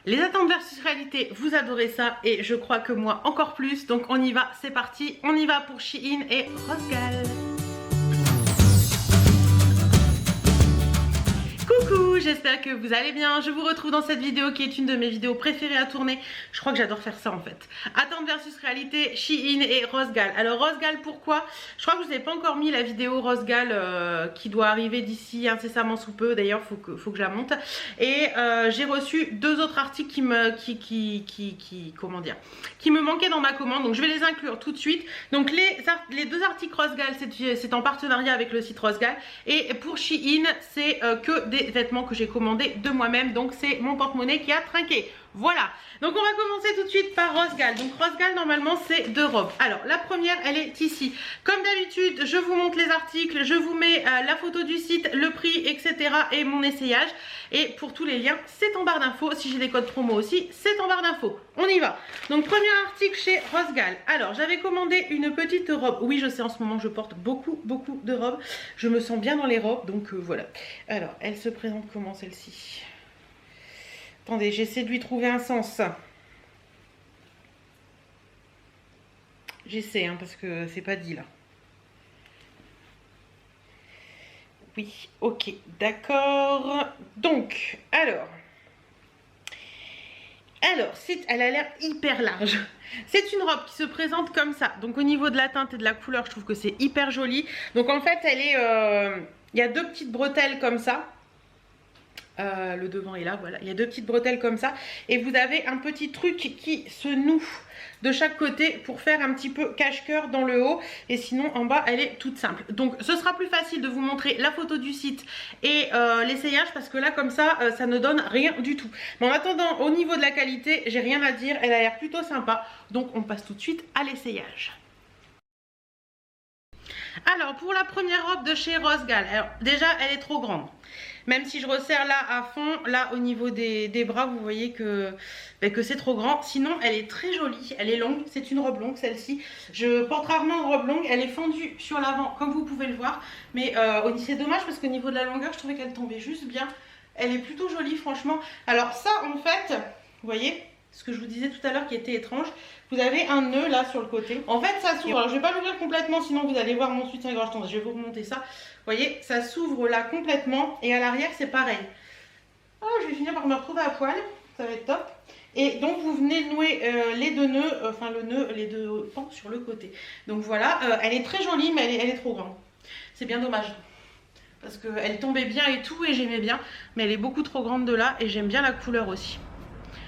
Les attentes versus réalité, vous adorez ça et je crois que moi encore plus. Donc on y va, c'est parti, on y va pour Shein et Rosgal. Coucou, j'espère que vous allez bien. Je vous retrouve dans cette vidéo qui est une de mes vidéos préférées à tourner. Je crois que j'adore faire ça en fait. Attente versus réalité, Shein et Rosgal. Alors Rosgal, pourquoi? Je crois que je vous ai pas encore mis la vidéo Rosgal qui doit arriver d'ici incessamment sous peu. D'ailleurs, faut que je la monte. Et j'ai reçu deux autres articles qui me manquaient dans ma commande. Donc je vais les inclure tout de suite. Donc les deux articles Rosgal, c'est en partenariat avec le site Rosgal. Et pour Shein, c'est que des vêtements que j'ai commandés de moi-même, donc c'est mon porte-monnaie qui a trinqué. Voilà, donc on va commencer tout de suite par Rosgal. Donc Rosgal, normalement c'est deux robes. Alors la première, elle est ici. Comme d'habitude, je vous montre les articles, je vous mets la photo du site, le prix, etc. et mon essayage. Et pour tous les liens, c'est en barre d'infos. Si j'ai des codes promo aussi, c'est en barre d'infos. On y va. Donc premier article chez Rosgal. Alors j'avais commandé une petite robe. Oui, je sais, en ce moment je porte beaucoup de robes. Je me sens bien dans les robes, donc voilà. Alors elle se présente comment celle-ci? Attendez, j'essaie de lui trouver un sens. J'essaie, hein, parce que c'est pas dit là. Oui, ok, d'accord. Donc, alors, elle a l'air hyper large. C'est une robe qui se présente comme ça. Donc au niveau de la teinte et de la couleur, je trouve que c'est hyper joli. Donc en fait, elle est, il y a deux petites bretelles comme ça. Le devant est là, voilà, il y a deux petites bretelles comme ça et vous avez un petit truc qui se noue de chaque côté pour faire un petit peu cache-cœur dans le haut, et sinon en bas elle est toute simple. Donc ce sera plus facile de vous montrer la photo du site et l'essayage, parce que là comme ça ça ne donne rien du tout. Mais en attendant, au niveau de la qualité, j'ai rien à dire, elle a l'air plutôt sympa, donc on passe tout de suite à l'essayage. Alors pour la première robe de chez Rosgal, alors déjà elle est trop grande. Même si je resserre là à fond, là au niveau des bras, vous voyez que c'est trop grand. Sinon elle est très jolie, elle est longue, c'est une robe longue celle-ci. Je porte rarement une robe longue, elle est fendue sur l'avant comme vous pouvez le voir. Mais c'est dommage parce qu'au niveau de la longueur, je trouvais qu'elle tombait juste bien. Elle est plutôt jolie franchement. Alors ça en fait, vous voyez, ce que je vous disais tout à l'heure qui était étrange, vous avez un nœud là sur le côté. En fait ça s'ouvre, alors je vais pas l'ouvrir complètement sinon vous allez voir mon soutien-gorge. Attendez, je vais vous remonter ça. Vous voyez, ça s'ouvre là complètement et à l'arrière c'est pareil. Ah, je vais finir par me retrouver à poil, ça va être top. Et donc vous venez nouer les deux nœuds, enfin le nœud, les deux pans sur le côté. Donc voilà, elle est très jolie mais elle est trop grande. C'est bien dommage. Parce qu'elle tombait bien et tout et j'aimais bien. Mais elle est beaucoup trop grande de là et j'aime bien la couleur aussi.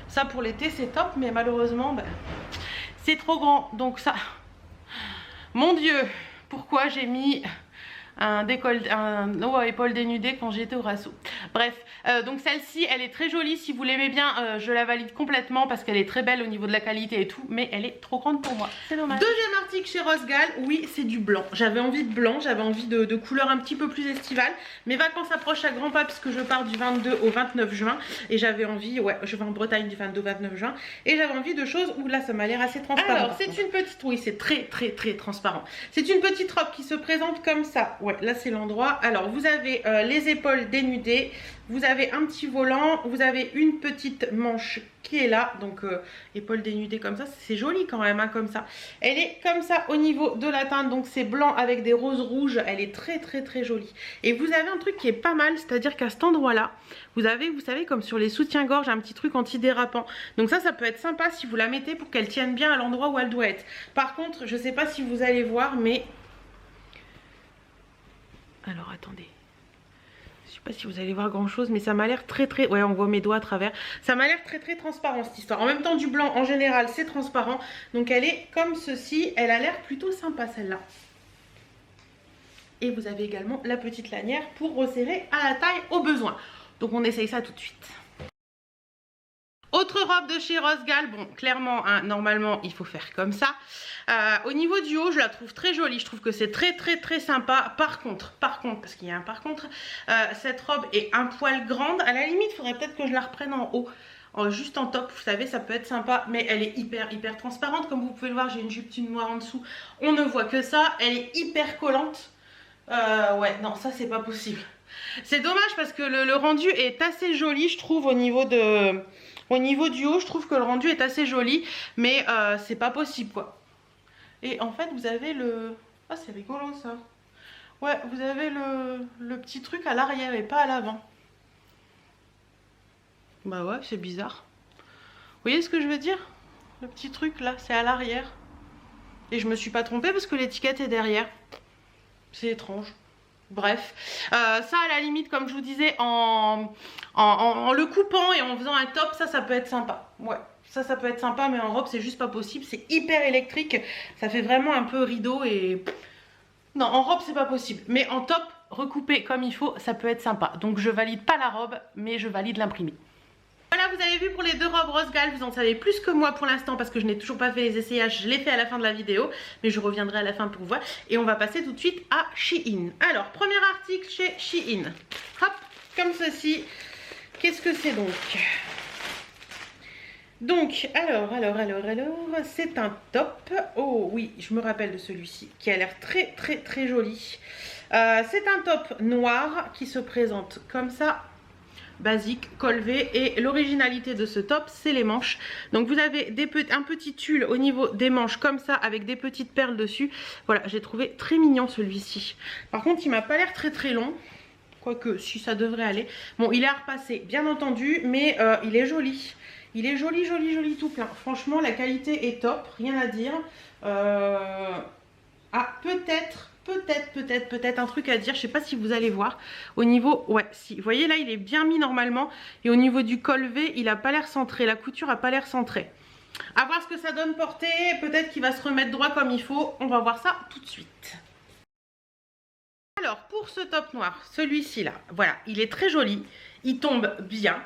Ça pour l'été c'est top, mais malheureusement c'est trop grand. Donc ça, mon Dieu, pourquoi j'ai mis un haut à épaules dénudé quand j'étais au Rasso. Bref, donc celle-ci elle est très jolie, si vous l'aimez bien je la valide complètement parce qu'elle est très belle au niveau de la qualité et tout, mais elle est trop grande pour moi, c'est dommage. Deuxième article chez Rosgal, oui c'est du blanc, j'avais envie de blanc, j'avais envie de couleur un petit peu plus estivale. Mes vacances approchent à grands pas puisque je pars du 22 au 29 juin et j'avais envie, ouais je vais en Bretagne du 22 au 29 juin et j'avais envie de choses où là ça m'a l'air assez transparent. Alors c'est une petite, oui c'est très transparent, c'est une petite robe qui se présente comme ça. Ouais, là c'est l'endroit. Alors vous avez les épaules dénudées, vous avez un petit volant, vous avez une petite manche qui est là, donc épaules dénudées comme ça, c'est joli quand même hein, comme ça. Elle est comme ça au niveau de la teinte, donc c'est blanc avec des roses rouges, elle est très jolie. Et vous avez un truc qui est pas mal, c'est-à-dire qu'à cet endroit là, vous avez, vous savez, comme sur les soutiens-gorge, un petit truc antidérapant. Donc ça peut être sympa si vous la mettez pour qu'elle tienne bien à l'endroit où elle doit être. Par contre, je sais pas si vous allez voir, mais alors attendez, je sais pas si vous allez voir grand chose, mais ça m'a l'air très ouais on voit mes doigts à travers, ça m'a l'air très transparent cette histoire. En même temps du blanc en général c'est transparent, donc elle est comme ceci, elle a l'air plutôt sympa celle-là. Et vous avez également la petite lanière pour resserrer à la taille au besoin. Donc on essaye ça tout de suite. Autre robe de chez Rosgal, bon clairement hein, normalement il faut faire comme ça. Au niveau du haut je la trouve très jolie, je trouve que c'est très sympa. Par contre, parce qu'il y a un par contre, cette robe est un poil grande. À la limite il faudrait peut-être que je la reprenne en haut, juste en top, vous savez ça peut être sympa. Mais elle est hyper transparente, comme vous pouvez le voir, j'ai une jupe noire en dessous, on ne voit que ça. Elle est hyper collante, ouais non ça c'est pas possible. C'est dommage parce que le rendu est assez joli je trouve au niveau de Au niveau du haut, je trouve que le rendu est assez joli, mais c'est pas possible quoi. Et en fait, vous avez le... Ah, c'est rigolo ça. Ouais, vous avez le petit truc à l'arrière et pas à l'avant. Bah ouais, c'est bizarre. Vous voyez ce que je veux dire? Le petit truc là, c'est à l'arrière. Et je me suis pas trompée parce que l'étiquette est derrière. C'est étrange. Bref, ça à la limite, comme je vous disais, en le coupant et en faisant un top, ça peut être sympa. Ouais, ça peut être sympa, mais en robe, c'est juste pas possible. C'est hyper électrique. Ça fait vraiment un peu rideau et... Non, en robe, c'est pas possible. Mais en top, recoupé comme il faut, ça peut être sympa. Donc je valide pas la robe, mais je valide l'imprimé. Voilà, vous avez vu pour les deux robes Rose Gall, vous en savez plus que moi pour l'instant parce que je n'ai toujours pas fait les essayages, je l'ai fait à la fin de la vidéo, mais je reviendrai à la fin pour voir. Et on va passer tout de suite à Shein. Alors, premier article chez Shein. Hop, comme ceci. Qu'est-ce que c'est donc? Donc, alors, c'est un top. Oh oui, je me rappelle de celui-ci qui a l'air très joli. C'est un top noir qui se présente comme ça. Basique, col V, et l'originalité de ce top c'est les manches. Donc vous avez un petit tulle au niveau des manches comme ça avec des petites perles dessus. Voilà, j'ai trouvé très mignon celui-ci. Par contre il m'a pas l'air très long, quoique si ça devrait aller. Bon, il est à repasser bien entendu, mais il est joli. Il est joli tout plein. Franchement la qualité est top, rien à dire. Ah, peut-être un truc à dire, je sais pas si vous allez voir au niveau, ouais, si vous voyez là il est bien mis normalement, et au niveau du col V il a pas l'air centré, la couture a pas l'air centrée. À voir ce que ça donne portée, peut-être qu'il va se remettre droit comme il faut, on va voir ça tout de suite. Alors pour ce top noir, celui-ci là, voilà, il est très joli, il tombe bien.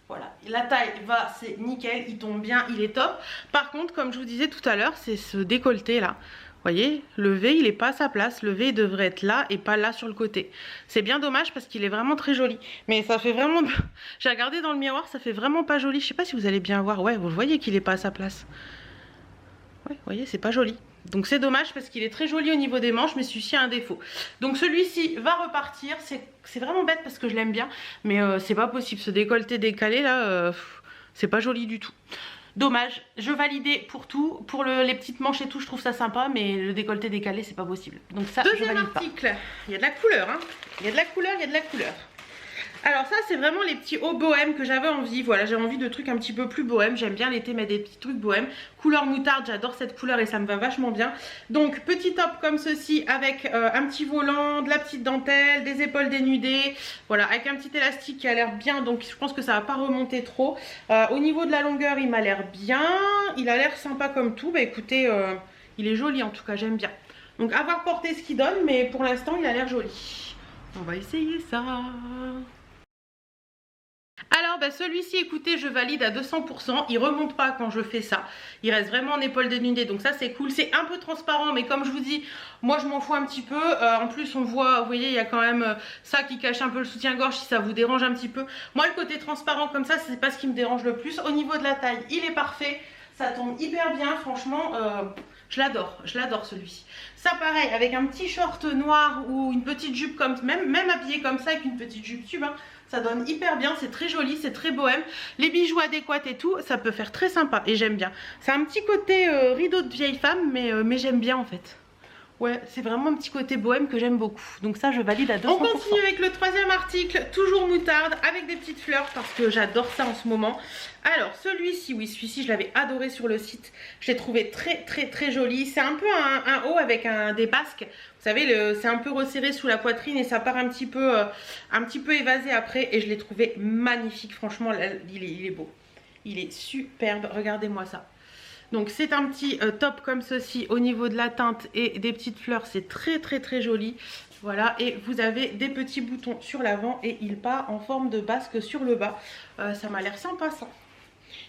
Voilà, la taille va, c'est nickel, il tombe bien, il est top. Par contre, comme je vous disais tout à l'heure, c'est ce décolleté là. Vous voyez, le V il est pas à sa place, le V il devrait être là et pas là sur le côté. C'est bien dommage parce qu'il est vraiment très joli. Mais ça fait vraiment... J'ai regardé dans le miroir, ça fait vraiment pas joli. Je sais pas si vous allez bien voir, ouais, vous voyez qu'il est pas à sa place. Ouais, vous voyez, c'est pas joli. Donc c'est dommage parce qu'il est très joli au niveau des manches, mais celui-ci a un défaut. Donc celui-ci va repartir, c'est vraiment bête parce que je l'aime bien. Mais c'est pas possible, ce décolleté décalé là, c'est pas joli du tout. Dommage, je validais pour tout, pour les petites manches et tout, je trouve ça sympa, mais le décolleté décalé, c'est pas possible. Donc ça, je valide pas. Article, il y a de la couleur, hein. Il y a de la couleur, il y a de la couleur. Alors ça, c'est vraiment les petits hauts bohèmes que j'avais envie. Voilà, j'ai envie de trucs un petit peu plus bohèmes. J'aime bien l'été mettre des petits trucs bohèmes. Couleur moutarde, j'adore cette couleur et ça me va vachement bien. Donc petit top comme ceci avec un petit volant, de la petite dentelle, des épaules dénudées. Voilà, avec un petit élastique qui a l'air bien. Donc je pense que ça va pas remonter trop. Au niveau de la longueur, il m'a l'air bien. Il a l'air sympa comme tout. Bah écoutez, il est joli en tout cas, j'aime bien. Donc à voir porter ce qu'il donne, mais pour l'instant, il a l'air joli. On va essayer ça. Alors bah celui-ci, écoutez, je valide à 200%, il remonte pas quand je fais ça, il reste vraiment en épaule dénudée, donc ça c'est cool, c'est un peu transparent, mais comme je vous dis, moi je m'en fous un petit peu, en plus on voit, vous voyez, il y a quand même ça qui cache un peu le soutien-gorge si ça vous dérange un petit peu. Moi le côté transparent comme ça, c'est pas ce qui me dérange le plus. Au niveau de la taille, il est parfait, ça tombe hyper bien, franchement, je l'adore celui-ci. Ça pareil, avec un petit short noir ou une petite jupe, comme même habillé comme ça avec une petite jupe tube, hein. Ça donne hyper bien, c'est très joli, c'est très bohème. Les bijoux adéquats et tout, ça peut faire très sympa et j'aime bien. C'est un petit côté rideau de vieille femme, mais j'aime bien en fait. Ouais, c'est vraiment un petit côté bohème que j'aime beaucoup. Donc ça, je valide à 200%. On continue avec le troisième article, toujours moutarde, avec des petites fleurs parce que j'adore ça en ce moment. Alors celui-ci, oui, celui-ci je l'avais adoré sur le site. Je l'ai trouvé très joli. C'est un peu un haut avec des basques. Vous savez, c'est un peu resserré sous la poitrine et ça part un petit peu évasé après. Et je l'ai trouvé magnifique, franchement, il est beau. Il est superbe, regardez-moi ça. Donc c'est un petit top comme ceci au niveau de la teinte et des petites fleurs, c'est très joli. Voilà, et vous avez des petits boutons sur l'avant et il part en forme de basque sur le bas. Ça m'a l'air sympa ça.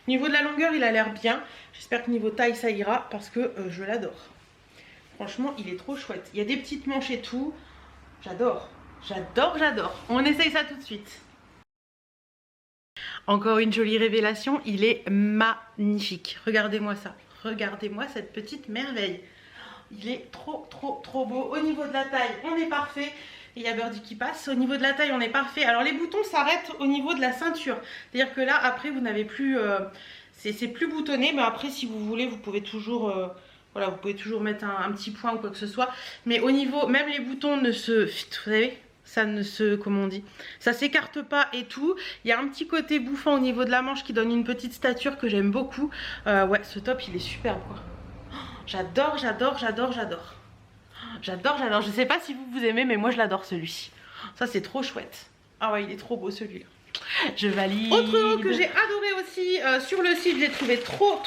Niveau de la longueur, il a l'air bien. J'espère que niveau taille, ça ira parce que je l'adore. Franchement, il est trop chouette. Il y a des petites manches et tout. J'adore. On essaye ça tout de suite. Encore une jolie révélation, il est magnifique. Regardez-moi ça. Regardez-moi cette petite merveille. Il est trop beau. Au niveau de la taille, on est parfait. Et il y a Birdie qui passe. Au niveau de la taille, on est parfait. Alors les boutons s'arrêtent au niveau de la ceinture. C'est-à-dire que là, après, vous n'avez plus... c'est plus boutonné. Mais après, si vous voulez, vous pouvez toujours... voilà, vous pouvez toujours mettre un petit point ou quoi que ce soit. Mais au niveau... Même les boutons ne se... Vous savez, ça ne se... Comment on dit? Ça s'écarte pas et tout. Il y a un petit côté bouffant au niveau de la manche qui donne une petite stature que j'aime beaucoup. Ouais, ce top, il est superbe, quoi. J'adore, j'adore, j'adore, j'adore. J'adore, j'adore. Je sais pas si vous aimez, mais moi je l'adore celui-ci. Ça c'est trop chouette. Ah ouais, il est trop beau celui-là. Je valide. Autre haut que j'ai adoré aussi sur le site, je l'ai trouvé trop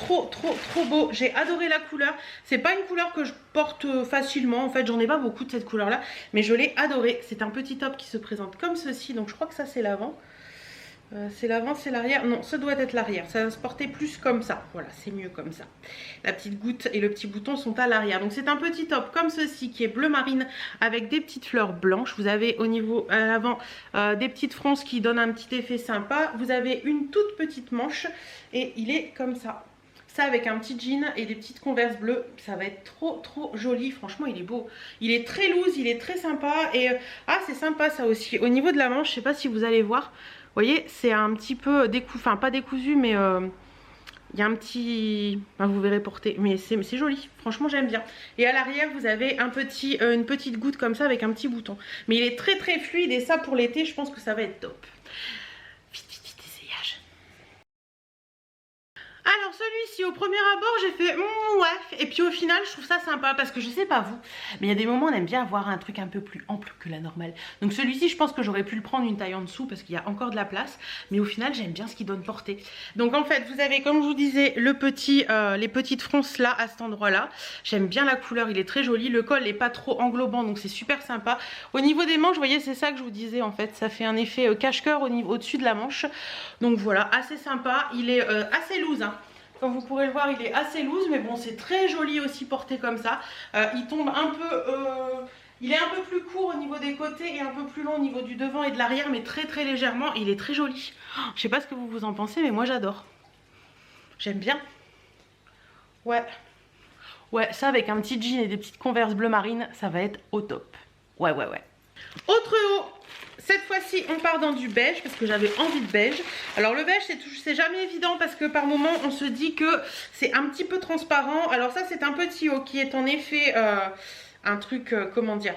beau. J'ai adoré la couleur. C'est pas une couleur que je porte facilement. En fait, j'en ai pas beaucoup de cette couleur-là, mais je l'ai adoré. C'est un petit top qui se présente comme ceci. Donc je crois que ça c'est l'avant. C'est l'avant, c'est l'arrière. Non, ça doit être l'arrière. Ça va se porter plus comme ça. Voilà, c'est mieux comme ça. La petite goutte et le petit bouton sont à l'arrière. Donc c'est un petit top comme ceci qui est bleu marine avec des petites fleurs blanches. Vous avez au niveau à l'avant des petites fronces qui donnent un petit effet sympa. Vous avez une toute petite manche et il est comme ça. Ça avec un petit jean et des petites converses bleues, ça va être trop joli. Franchement, il est beau. Il est très loose, il est très sympa. Et ah, c'est sympa ça aussi. Au niveau de la manche, je sais pas si vous allez voir. Vous voyez, c'est un petit peu décousu, enfin pas décousu, mais il y a un petit... Enfin, vous verrez porter, mais c'est joli. Franchement, j'aime bien. Et à l'arrière, vous avez un une petite goutte comme ça avec un petit bouton. Mais il est très fluide et ça pour l'été, je pense que ça va être top. Vite, essayage. Alors celui-ci au premier abord j'ai fait ouais, et puis au final je trouve ça sympa parce que je sais pas vous, mais il y a des moments on aime bien avoir un truc un peu plus ample que la normale. Donc celui-ci je pense que j'aurais pu le prendre une taille en dessous parce qu'il y a encore de la place, mais au final j'aime bien ce qu'il donne portée. Donc en fait vous avez comme je vous disais le petit, les petites fronces là à cet endroit là. J'aime bien la couleur, il est très joli, le col n'est pas trop englobant donc c'est super sympa. Au niveau des manches vous voyez c'est ça que je vous disais en fait, ça fait un effet cache-cœur au-dessus de la manche. Donc voilà, assez sympa, il est assez loose hein. Comme vous pourrez le voir, il est assez loose, mais bon, c'est très joli aussi porté comme ça. Il tombe un peu... il est un peu plus court au niveau des côtés et un peu plus long au niveau du devant et de l'arrière, mais très légèrement. Il est très joli. Oh, je sais pas ce que vous en pensez, mais moi j'adore. J'aime bien. Ouais. Ouais, ça avec un petit jean et des petites converses bleu marine, ça va être au top. Ouais. Autre haut. Cette fois-ci, on part dans du beige parce que j'avais envie de beige. Alors le beige, c'est jamais évident parce que par moment, on se dit que c'est un petit peu transparent. Alors ça, c'est un petit haut qui est en effet un truc, comment dire,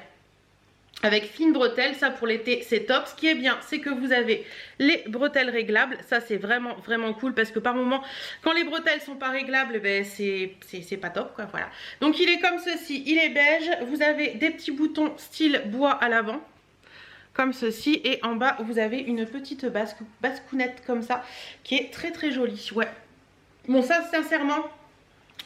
avec fine bretelle. Ça, pour l'été, c'est top. Ce qui est bien, c'est que vous avez les bretelles réglables. Ça, c'est vraiment cool parce que par moment, quand les bretelles sont pas réglables, ben, c'est pas top, quoi. Voilà. Donc, il est comme ceci. Il est beige. Vous avez des petits boutons style bois à l'avant. Comme ceci, et en bas vous avez une petite bascounette comme ça qui est très jolie. Ouais, bon, ça sincèrement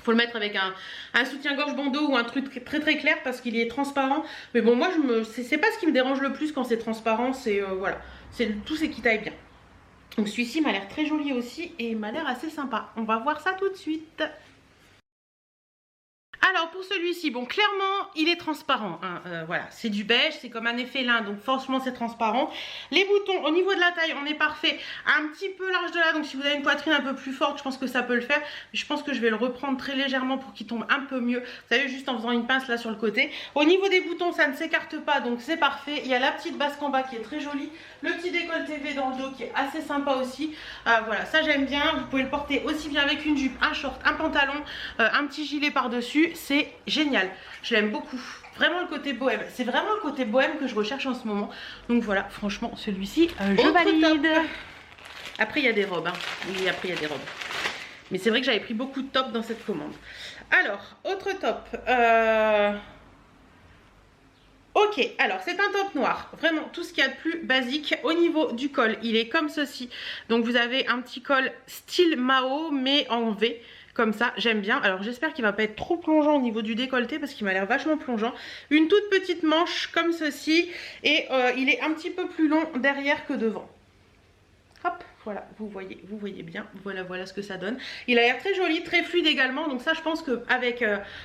faut le mettre avec un soutien-gorge bandeau ou un truc très clair parce qu'il est transparent. Mais bon, moi c'est pas ce qui me dérange le plus quand c'est transparent, c'est voilà, c'est tout ce qui taille bien. Donc celui-ci m'a l'air très joli aussi et m'a l'air assez sympa. On va voir ça tout de suite. Alors pour celui-ci, bon clairement il est transparent, hein, voilà, c'est du beige, c'est comme un effet lin, donc forcément c'est transparent. Les boutons au niveau de la taille, on est parfait, un petit peu large de là, donc si vous avez une poitrine un peu plus forte, je pense que ça peut le faire. Mais je pense que je vais le reprendre très légèrement pour qu'il tombe un peu mieux, vous savez, juste en faisant une pince là sur le côté. Au niveau des boutons, ça ne s'écarte pas, donc c'est parfait. Il y a la petite basque en bas qui est très jolie, le petit décolleté V dans le dos qui est assez sympa aussi. Voilà, ça j'aime bien, vous pouvez le porter aussi bien avec une jupe, un short, un pantalon, un petit gilet par-dessus. C'est génial, je l'aime beaucoup, vraiment le côté bohème, c'est vraiment le côté bohème que je recherche en ce moment. Donc voilà, franchement celui-ci je valide. Après il y a des robes, hein. Oui, après il y a des robes, mais c'est vrai que j'avais pris beaucoup de tops dans cette commande. Alors autre top, ok, alors c'est un top noir, vraiment tout ce qu'il y a de plus basique. Au niveau du col, il est comme ceci, donc vous avez un petit col style Mao mais en V. Comme ça, j'aime bien. Alors j'espère qu'il va pas être trop plongeant au niveau du décolleté parce qu'il m'a l'air vachement plongeant. Une toute petite manche comme ceci et il est un petit peu plus long derrière que devant. Hop, voilà, vous voyez bien. Voilà ce que ça donne. Il a l'air très joli, très fluide également. Donc ça, je pense qu'avec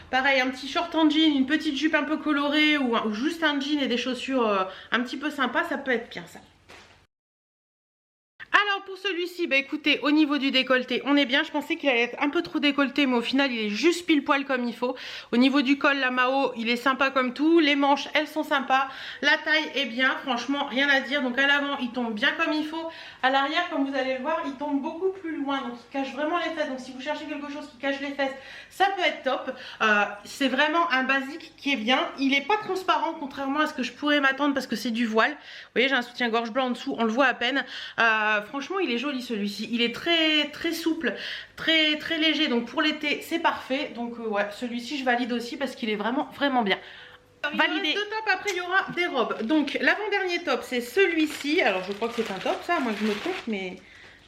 pareil, un petit short en jean, une petite jupe un peu colorée ou juste un jean et des chaussures un petit peu sympas, ça peut être bien ça. Alors pour celui-ci, bah écoutez, au niveau du décolleté, on est bien. Je pensais qu'il allait être un peu trop décolleté, mais au final, il est juste pile poil comme il faut. Au niveau du col, la Mao, il est sympa comme tout. Les manches, elles sont sympas. La taille est bien, franchement, rien à dire. Donc à l'avant, il tombe bien comme il faut. À l'arrière, comme vous allez le voir, il tombe beaucoup plus loin. Donc il cache vraiment les fesses. Donc si vous cherchez quelque chose qui cache les fesses, ça peut être top. C'est vraiment un basique qui est bien. Il n'est pas transparent, contrairement à ce que je pourrais m'attendre parce que c'est du voile. Vous voyez, j'ai un soutien-gorge blanc en dessous, on le voit à peine. Franchement, il est joli celui-ci. Il est très souple, très léger. Donc pour l'été, c'est parfait. Donc ouais, celui-ci, je valide aussi parce qu'il est vraiment bien. Validé. Il y aura deux tops, après il y aura des robes. Donc l'avant-dernier top, c'est celui-ci. Alors je crois que c'est un top, ça, moi je me trompe, mais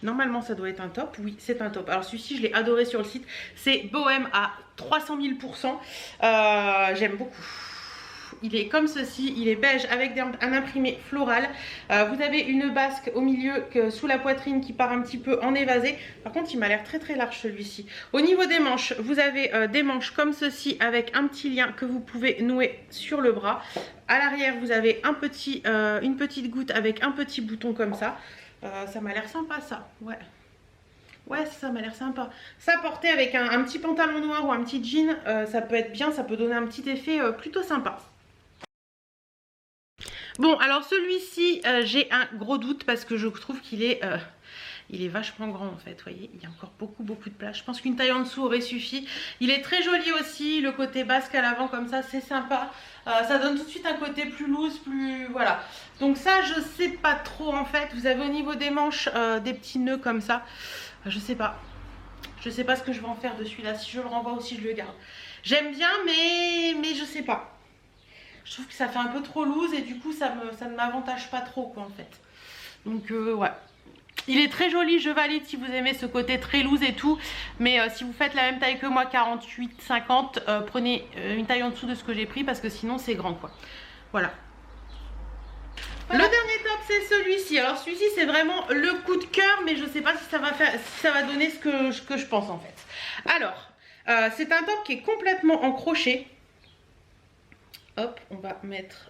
normalement ça doit être un top. Oui, c'est un top. Alors celui-ci, je l'ai adoré sur le site. C'est bohème à 300 000%. J'aime beaucoup. Il est comme ceci, il est beige avec un imprimé floral. Vous avez une basque au milieu sous la poitrine qui part un petit peu en évasé. Par contre, il m'a l'air très large celui-ci. Au niveau des manches, vous avez des manches comme ceci avec un petit lien que vous pouvez nouer sur le bras. À l'arrière, vous avez une petite goutte avec un petit bouton comme ça. Ça m'a l'air sympa ça, ouais. Ouais, ça m'a l'air sympa. Ça porté avec un petit pantalon noir ou un petit jean, ça peut être bien, ça peut donner un petit effet plutôt sympa. Bon, alors celui-ci, j'ai un gros doute parce que je trouve qu'il est, il est vachement grand en fait. Vous voyez, il y a encore beaucoup de place. Je pense qu'une taille en dessous aurait suffi. Il est très joli aussi, le côté basque à l'avant comme ça, c'est sympa. Ça donne tout de suite un côté plus loose, plus... Voilà. Donc ça, je sais pas trop en fait. Vous avez au niveau des manches des petits nœuds comme ça. Je sais pas. Je sais pas ce que je vais en faire de celui-là. Si je le renvoie ou si je le garde. J'aime bien, mais je sais pas. Je trouve que ça fait un peu trop loose et du coup ça ne m'avantage pas trop quoi en fait. Donc ouais. Il est très joli, je valide si vous aimez ce côté très loose et tout. Mais si vous faites la même taille que moi, 48-50, prenez une taille en dessous de ce que j'ai pris parce que sinon c'est grand quoi. Voilà. Le dernier top c'est celui-ci. Alors celui-ci c'est vraiment le coup de cœur, mais je sais pas si ça va donner ce que je pense en fait. Alors, c'est un top qui est complètement en crochet. Hop, on va mettre,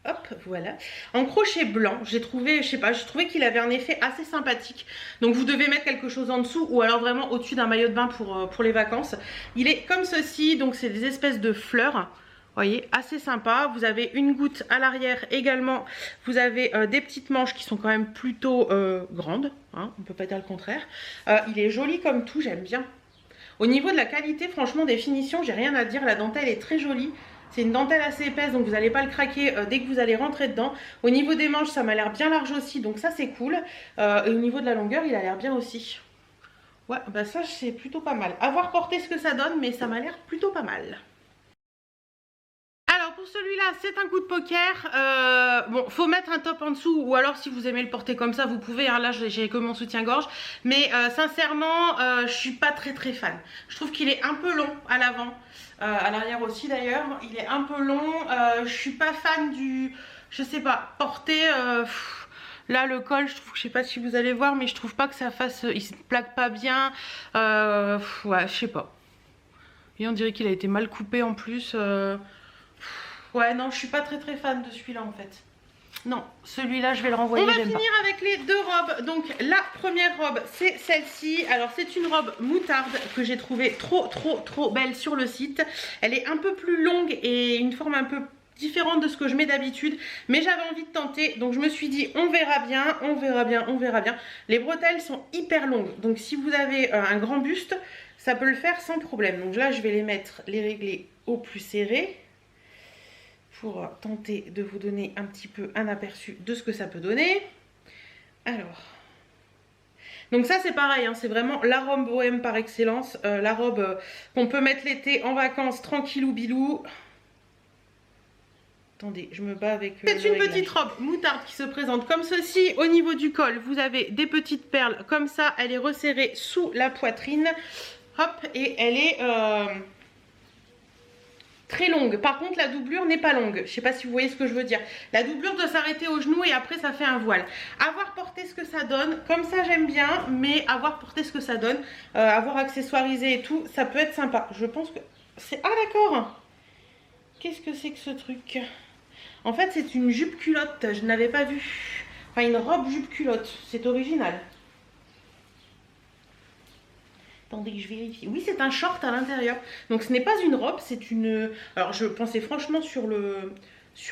hop, voilà, en crochet blanc. J'ai trouvé, je sais pas, je trouvais qu'il avait un effet assez sympathique. Donc vous devez mettre quelque chose en dessous ou alors vraiment au-dessus d'un maillot de bain pour les vacances. Il est comme ceci, donc c'est des espèces de fleurs. Vous voyez, assez sympa. Vous avez une goutte à l'arrière également. Vous avez des petites manches qui sont quand même plutôt grandes. Hein, on peut pas dire le contraire. Il est joli comme tout, j'aime bien. Au niveau de la qualité, franchement, des finitions, j'ai rien à dire. La dentelle est très jolie. C'est une dentelle assez épaisse, donc vous n'allez pas le craquer dès que vous allez rentrer dedans. Au niveau des manches, ça m'a l'air bien large aussi, donc ça c'est cool. Et au niveau de la longueur, il a l'air bien aussi. Ouais, bah ça c'est plutôt pas mal. À voir porter ce que ça donne, mais ça m'a l'air plutôt pas mal. Alors pour celui-là, c'est un coup de poker. Bon, faut mettre un top en dessous, ou alors si vous aimez le porter comme ça, vous pouvez. Hein, là, j'ai que mon soutien-gorge. Mais sincèrement, je suis pas très fan. Je trouve qu'il est un peu long à l'avant. À l'arrière aussi d'ailleurs. Il est un peu long. Je suis pas fan du... Je sais pas, porter... Là le col, je sais pas si vous allez voir, mais je trouve pas que ça fasse... Il se plaque pas bien. Ouais, je sais pas. Et on dirait qu'il a été mal coupé en plus. Ouais, non, je suis pas très fan de celui-là en fait. Non, celui-là, je vais le renvoyer. On va finir avec les deux robes. Donc, la première robe, c'est celle-ci. Alors, c'est une robe moutarde que j'ai trouvée trop belle sur le site. Elle est un peu plus longue et une forme un peu différente de ce que je mets d'habitude. Mais j'avais envie de tenter. Donc, je me suis dit, on verra bien. Les bretelles sont hyper longues. Donc, si vous avez un grand buste, ça peut le faire sans problème. Donc là, je vais les régler au plus serré, pour tenter de vous donner un petit peu un aperçu de ce que ça peut donner. Alors, donc ça c'est pareil, hein, c'est vraiment la robe bohème par excellence, la robe qu'on peut mettre l'été en vacances tranquillou bilou. Attendez, je me bats avec... c'est une petite robe moutarde qui se présente comme ceci. Au niveau du col, vous avez des petites perles comme ça, elle est resserrée sous la poitrine. Hop, et elle est... très longue. Par contre, la doublure n'est pas longue. Je sais pas si vous voyez ce que je veux dire. La doublure doit s'arrêter au genou et après ça fait un voile. Avoir porté ce que ça donne, comme ça j'aime bien, mais avoir porté ce que ça donne, avoir accessoirisé et tout, ça peut être sympa. Je pense que c'est... Ah d'accord. Qu'est-ce que c'est que ce truc? En fait, c'est une jupe culotte. Je n'avais pas vu. Enfin, une robe jupe culotte. C'est original. Attendez que je vérifie. Oui, c'est un short à l'intérieur. Donc ce n'est pas une robe, c'est une... Alors je pensais franchement sur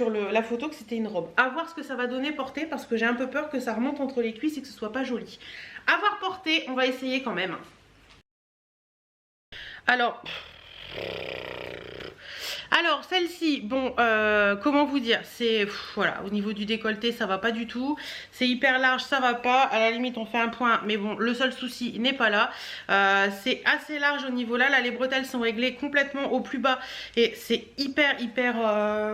la photo que c'était une robe. À voir ce que ça va donner porter parce que j'ai un peu peur que ça remonte entre les cuisses et que ce soit pas joli. À voir porter, on va essayer quand même. Alors celle-ci, bon, comment vous dire, c'est, voilà, au niveau du décolleté, ça va pas du tout. C'est hyper large, ça va pas. À la limite, on fait un point, mais bon, le seul souci n'est pas là. C'est assez large au niveau là. Là, les bretelles sont réglées complètement au plus bas. Et c'est hyper,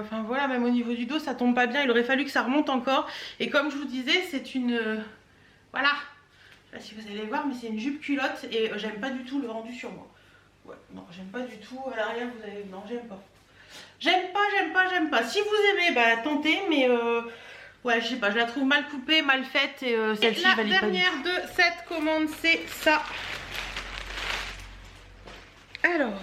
enfin voilà, même au niveau du dos, ça tombe pas bien. Il aurait fallu que ça remonte encore. Et comme je vous disais, c'est une... voilà. Je sais pas si vous allez voir, mais c'est une jupe culotte. Et j'aime pas du tout le rendu sur moi. Ouais, non, j'aime pas du tout. À l'arrière, vous avez... Non, j'aime pas. J'aime pas. Si vous aimez, bah tentez, mais ouais, je sais pas, je la trouve mal coupée, mal faite et celle-ci, je valide pas du tout. La dernière de cette commande, c'est ça. Alors,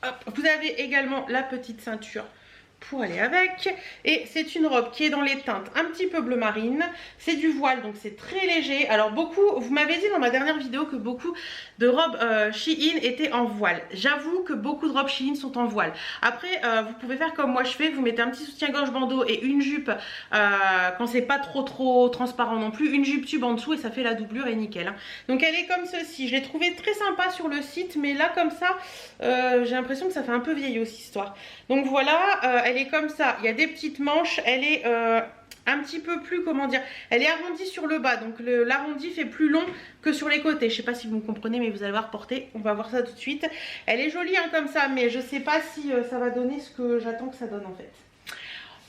hop, vous avez également la petite ceinture pour aller avec, et c'est une robe qui est dans les teintes un petit peu bleu marine, c'est du voile donc c'est très léger. Alors beaucoup, vous m'avez dit dans ma dernière vidéo que beaucoup de robes Shein étaient en voile. J'avoue que beaucoup de robes Shein sont en voile. Après vous pouvez faire comme moi je fais, vous mettez un petit soutien-gorge bandeau et une jupe quand c'est pas trop transparent non plus, une jupe tube en dessous et ça fait la doublure et nickel hein. Donc elle est comme ceci, je l'ai trouvée très sympa sur le site, mais là comme ça j'ai l'impression que ça fait un peu vieillot cette histoire. Donc voilà, elle est comme ça, il y a des petites manches, elle est un petit peu plus, comment dire, elle est arrondie sur le bas, donc l'arrondi fait plus long que sur les côtés. Je sais pas si vous me comprenez, mais vous allez voir porter, on va voir ça tout de suite. Elle est jolie hein, comme ça, mais je sais pas si ça va donner ce que j'attends que ça donne en fait.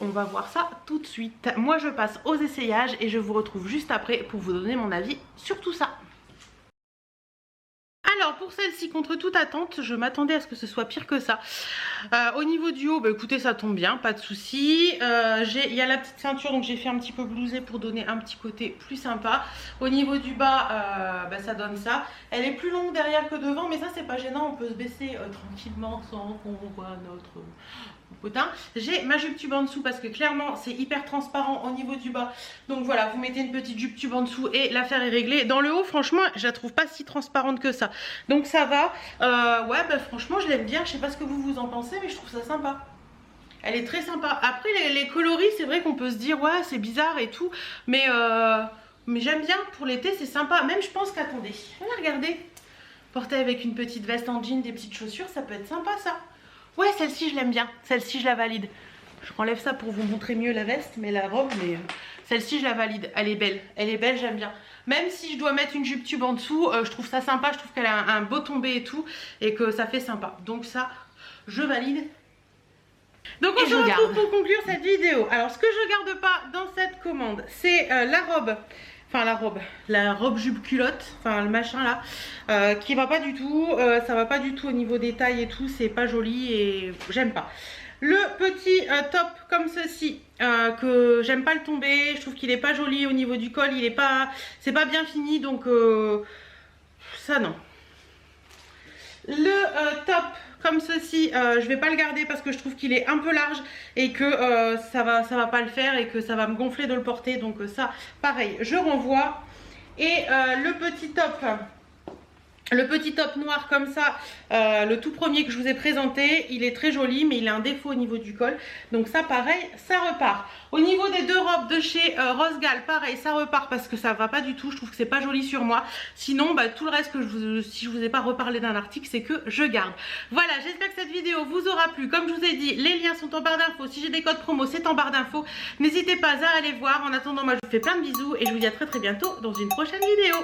On va voir ça tout de suite. Moi je passe aux essayages et je vous retrouve juste après pour vous donner mon avis sur tout ça. Alors pour celle-ci, contre toute attente, je m'attendais à ce que ce soit pire que ça. Au niveau du haut, bah écoutez, ça tombe bien, pas de souci. Il y a la petite ceinture, donc j'ai fait un petit peu blousé pour donner un petit côté plus sympa. Au niveau du bas, bah, ça donne ça. Elle est plus longue derrière que devant, mais ça c'est pas gênant, on peut se baisser tranquillement sans qu'on voit notre potin. J'ai ma jupe tube en dessous parce que clairement c'est hyper transparent au niveau du bas. Donc voilà, vous mettez une petite jupe tube en dessous et l'affaire est réglée. Dans le haut, franchement, je la trouve pas si transparente que ça. Donc ça va. Ouais, bah franchement, je l'aime bien. Je sais pas ce que vous en pensez, mais je trouve ça sympa. Elle est très sympa. Après, les coloris, c'est vrai qu'on peut se dire, ouais, c'est bizarre et tout. Mais j'aime bien. Pour l'été, c'est sympa. Même, je pense qu'attendez. Regardez. Porter avec une petite veste en jean, des petites chaussures, ça peut être sympa, ça. Ouais, celle-ci, je l'aime bien. Celle-ci, je la valide. Je renlève ça pour vous montrer mieux la veste, mais la robe, mais celle-ci, je la valide. Elle est belle. Elle est belle, j'aime bien. Même si je dois mettre une jupe tube en dessous, je trouve ça sympa. Je trouve qu'elle a un beau tombé et tout, et que ça fait sympa. Donc ça, je valide. Donc on se retrouve pour conclure cette vidéo. Alors, ce que je garde pas dans cette commande, c'est la robe. Enfin la robe jupe culotte, enfin le machin là, qui va pas du tout, ça va pas du tout au niveau des tailles et tout, c'est pas joli et j'aime pas. Le petit top comme ceci, que j'aime pas le tomber, je trouve qu'il est pas joli au niveau du col, il est pas, c'est pas bien fini, donc ça non. Le top comme ceci, je vais pas le garder parce que je trouve qu'il est un peu large et que ça va pas le faire et que ça va me gonfler de le porter, donc ça pareil je renvoie. Et le petit top noir comme ça, le tout premier que je vous ai présenté, il est très joli mais il a un défaut au niveau du col, donc ça pareil ça repart. Au niveau des deux robes de chez Rosegal, pareil ça repart parce que ça va pas du tout, je trouve que c'est pas joli sur moi. Sinon bah, tout le reste que si je vous ai pas reparlé d'un article, c'est que je garde. Voilà, j'espère que cette vidéo vous aura plu. Comme je vous ai dit, les liens sont en barre d'infos, si j'ai des codes promo c'est en barre d'infos, n'hésitez pas à aller voir. En attendant, moi je vous fais plein de bisous et je vous dis à très bientôt dans une prochaine vidéo.